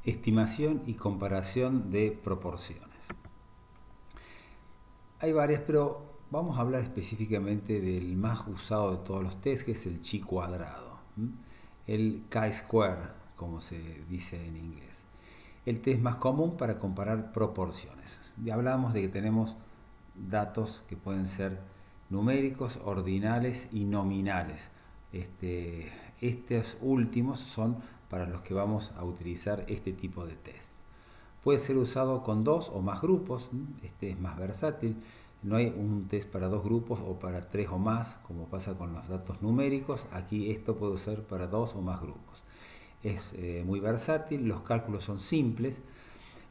Estimación y comparación de proporciones. Hay varias, pero vamos a hablar específicamente del más usado de todos los test, que es el chi cuadrado, el chi-square, como se dice en inglés. El test más común para comparar proporciones. Ya hablamos de que tenemos datos que pueden ser numéricos, ordinales y nominales. Estos últimos son para los que vamos a utilizar este tipo de test. Puede ser usado con dos o más grupos, este es más versátil. No hay un test para dos grupos o para tres o más, como pasa con los datos numéricos. Aquí esto puede ser para dos o más grupos. Es muy versátil, los cálculos son simples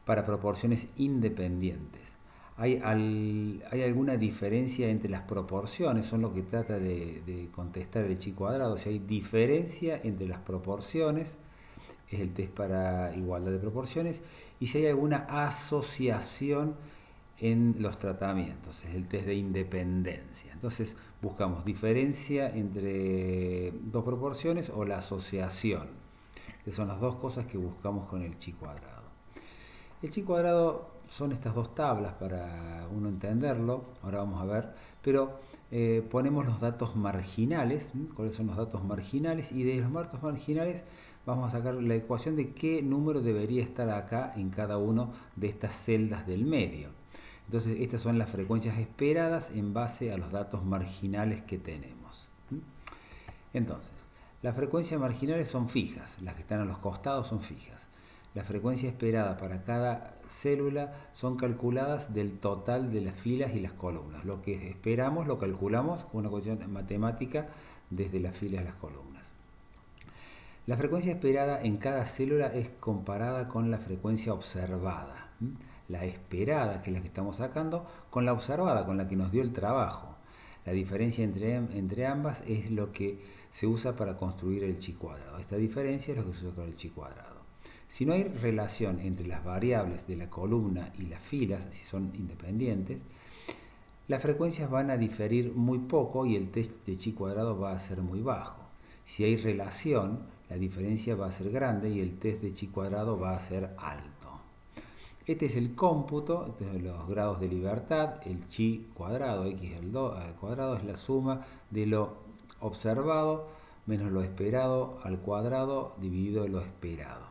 para proporciones independientes. ¿Hay alguna diferencia entre las proporciones? Son lo que trata de contestar el chi cuadrado. Si hay diferencia entre las proporciones, es el test para igualdad de proporciones. Y si hay alguna asociación en los tratamientos, es el test de independencia. Entonces buscamos diferencia entre dos proporciones o la asociación. Esas son las dos cosas que buscamos con el chi cuadrado. El chi cuadrado son estas dos tablas para uno entenderlo, ahora vamos a ver, pero ponemos los datos marginales, cuáles son los datos marginales, y de los datos marginales vamos a sacar la ecuación de qué número debería estar acá en cada uno de estas celdas del medio. Entonces estas son las frecuencias esperadas en base a los datos marginales que tenemos. Entonces, las frecuencias marginales son fijas, las que están a los costados son fijas. La frecuencia esperada para cada célula son calculadas del total de las filas y las columnas. Lo que esperamos lo calculamos con una cuestión matemática desde las filas y las columnas. La frecuencia esperada en cada célula es comparada con la frecuencia observada. La esperada, que es la que estamos sacando, con la observada, con la que nos dio el trabajo. La diferencia entre ambas es lo que se usa para construir el chi cuadrado. Esta diferencia es lo que se usa con el chi cuadrado. Si no hay relación entre las variables de la columna y las filas, si son independientes, las frecuencias van a diferir muy poco y el test de chi cuadrado va a ser muy bajo. Si hay relación, la diferencia va a ser grande y el test de chi cuadrado va a ser alto. Este es el cómputo de los grados de libertad. El chi cuadrado, x al cuadrado, es la suma de lo observado menos lo esperado al cuadrado dividido lo esperado,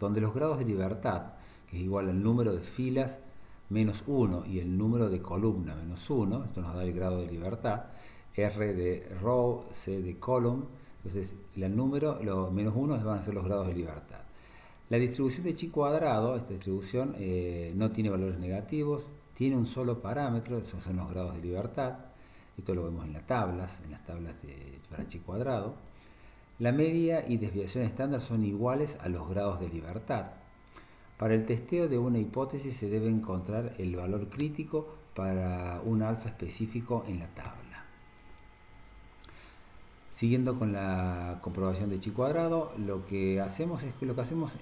donde los grados de libertad, que es igual al número de filas menos 1 y el número de columna menos 1, esto nos da el grado de libertad, R de row, C de column, entonces el número, los menos 1 van a ser los grados de libertad. La distribución de chi cuadrado, esta distribución no tiene valores negativos, tiene un solo parámetro, esos son los grados de libertad, esto lo vemos en las tablas para chi cuadrado. La media y desviación estándar son iguales a los grados de libertad. Para el testeo de una hipótesis se debe encontrar el valor crítico para un alfa específico en la tabla. Siguiendo con la comprobación de chi cuadrado, lo que hacemos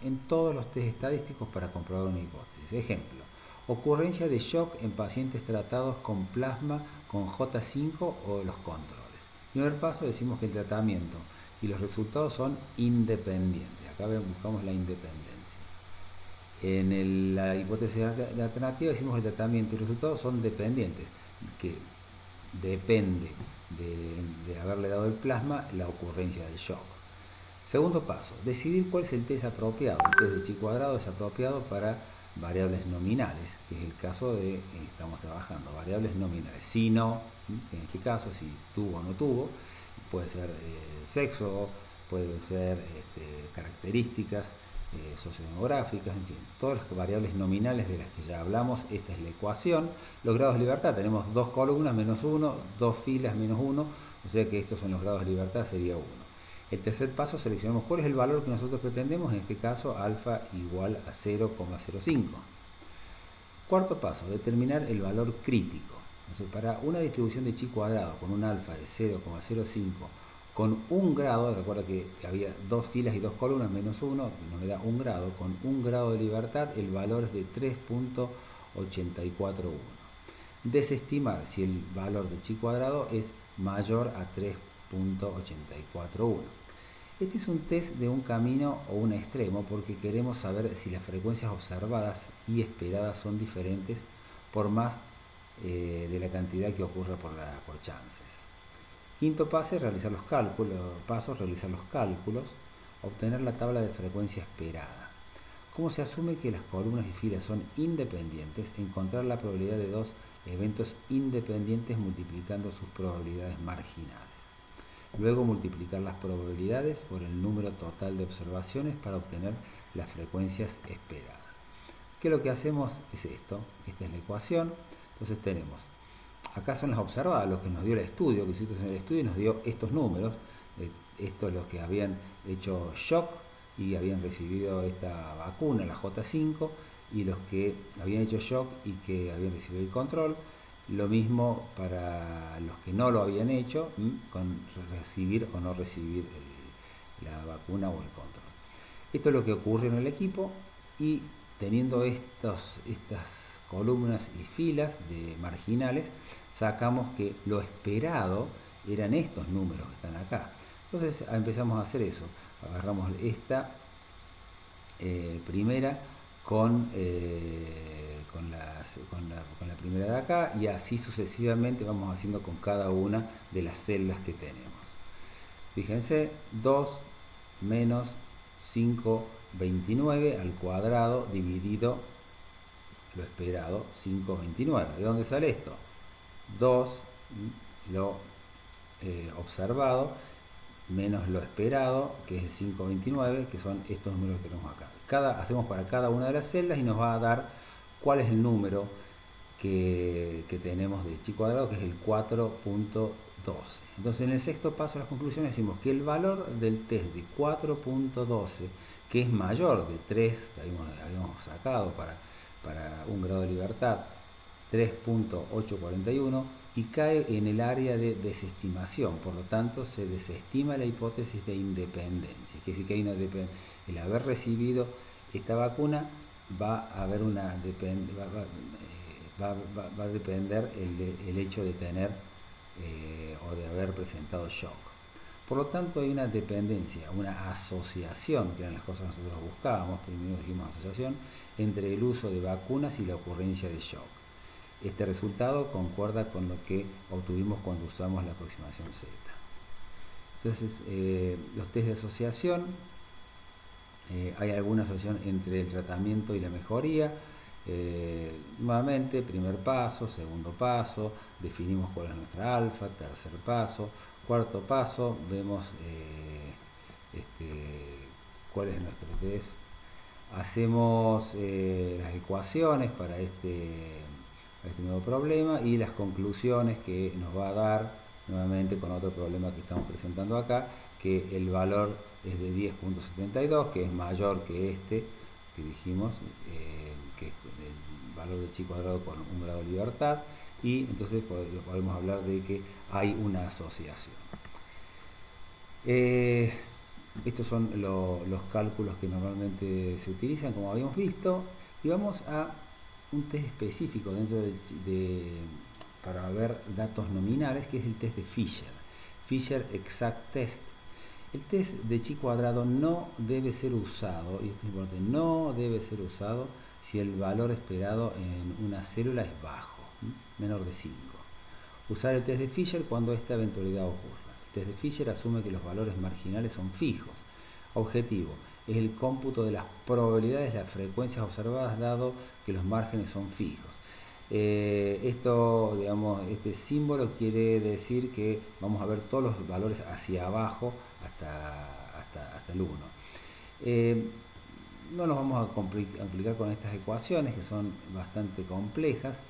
en todos los test estadísticos para comprobar una hipótesis. Ejemplo, ocurrencia de shock en pacientes tratados con plasma con J5 o los controles. Primer paso, decimos que el tratamiento y los resultados son independientes. Acá buscamos la independencia. En la hipótesis de alternativa decimos que el tratamiento y los resultados son dependientes, que depende de haberle dado el plasma la ocurrencia del shock. Segundo paso, decidir cuál es el test apropiado. El test de chi cuadrado es apropiado para variables nominales, que es el caso de estamos trabajando, variables nominales. Si no, en este caso, si tuvo o no tuvo, puede ser sexo, pueden ser características sociodemográficas, en fin, todas las variables nominales de las que ya hablamos. Esta es la ecuación. Los grados de libertad, tenemos dos columnas menos 1, dos filas menos 1, o sea que estos son los grados de libertad, sería 1. El tercer paso, seleccionamos cuál es el valor que nosotros pretendemos, en este caso alfa igual a 0,05. Cuarto paso, determinar el valor crítico. Entonces, para una distribución de chi cuadrado con un alfa de 0,05 con un grado, recuerda que había dos filas y dos columnas menos 1, que nos da un grado, con un grado de libertad el valor es de 3.841. Desestimar si el valor de chi cuadrado es mayor a 3.841. Este es un test de un camino o un extremo porque queremos saber si las frecuencias observadas y esperadas son diferentes por más de la cantidad que ocurre por chances. Quinto paso, realizar los cálculos, obtener la tabla de frecuencia esperada. Como se asume que las columnas y filas son independientes, encontrar la probabilidad de dos eventos independientes multiplicando sus probabilidades marginales. Luego multiplicar las probabilidades por el número total de observaciones para obtener las frecuencias esperadas. ¿Qué es lo que hacemos? Es esto. Esta es la ecuación. Entonces tenemos, acá son las observadas, lo que nos dio el estudio, que hicimos en el estudio nos dio estos números. Esto es los que habían hecho shock y habían recibido esta vacuna, la J5, y los que habían hecho shock y que habían recibido el control. Lo mismo para los que no lo habían hecho, con recibir o no recibir la vacuna o el control. Esto es lo que ocurre en el equipo, y teniendo estas columnas y filas de marginales, sacamos que lo esperado eran estos números que están acá. Entonces empezamos a hacer eso. Agarramos esta primera con la primera de acá, y así sucesivamente vamos haciendo con cada una de las celdas que tenemos. Fíjense, 2 menos 529 al cuadrado dividido lo esperado, 529. ¿De dónde sale esto? 2 lo observado menos lo esperado, que es el 529, que son estos números que tenemos acá. Hacemos para cada una de las celdas y nos va a dar cuál es el número que tenemos de chi cuadrado, que es el 4.12. Entonces, en el sexto paso de las conclusiones decimos que el valor del test de 4.12, que es mayor de 3 que habíamos sacado para un grado de libertad, 3.841, y cae en el área de desestimación. Por lo tanto, se desestima la hipótesis de independencia. Quiere decir que hay el haber recibido esta vacuna va a haber va a depender el hecho de tener o de haber presentado shock. Por lo tanto, hay una dependencia, una asociación, que eran las cosas que nosotros buscábamos, primero dijimos asociación, entre el uso de vacunas y la ocurrencia de shock. Este resultado concuerda con lo que obtuvimos cuando usamos la aproximación Z. Entonces, los test de asociación, hay alguna asociación entre el tratamiento y la mejoría. Nuevamente, primer paso, segundo paso, definimos cuál es nuestra alfa, tercer paso, cuarto paso, vemos cuál es nuestro test. Hacemos las ecuaciones para este nuevo problema y las conclusiones que nos va a dar nuevamente con otro problema que estamos presentando acá, que el valor es de 10.72, que es mayor que este que dijimos, que es el valor de chi cuadrado con un grado de libertad, y entonces podemos hablar de que hay una asociación. Estos son los cálculos que normalmente se utilizan, como habíamos visto, y vamos a un test específico dentro para ver datos nominales, que es el test de Fisher Exact Test. El test de chi cuadrado no debe ser usado, y esto es importante, no debe ser usado si el valor esperado en una célula es bajo, menor de 5. Usar el test de Fisher cuando esta eventualidad ocurra. El test de Fisher asume que los valores marginales son fijos. Objetivo es el cómputo de las probabilidades de las frecuencias observadas, dado que los márgenes son fijos. Este símbolo quiere decir que vamos a ver todos los valores hacia abajo hasta el 1. No nos vamos a complicar con estas ecuaciones, que son bastante complejas,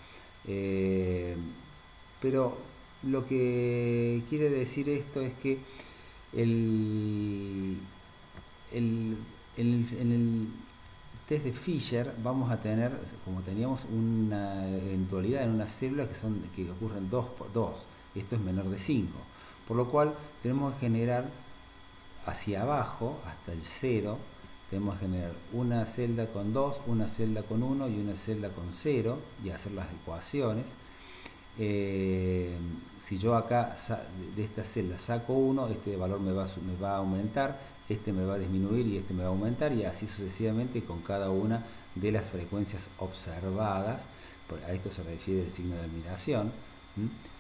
pero lo que quiere decir esto es que en el test de Fisher vamos a tener, como teníamos una eventualidad en una célula que ocurren 2 por 2, esto es menor de 5, por lo cual tenemos que generar hacia abajo hasta el 0, tenemos que generar una celda con 2, una celda con 1 y una celda con 0, y hacer las ecuaciones. Si yo acá de esta celda saco 1, este valor me va a aumentar, este me va a disminuir y este me va a aumentar, y así sucesivamente con cada una de las frecuencias observadas. A esto se refiere el signo de admiración.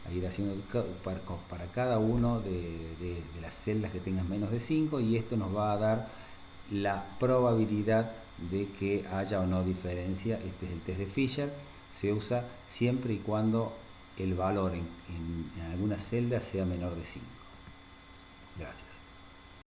A ir haciendo para cada uno de las celdas que tengan menos de 5, y esto nos va a dar la probabilidad de que haya o no diferencia. Este es el test de Fisher. Se usa siempre y cuando el valor en alguna celda sea menor de 5. Gracias.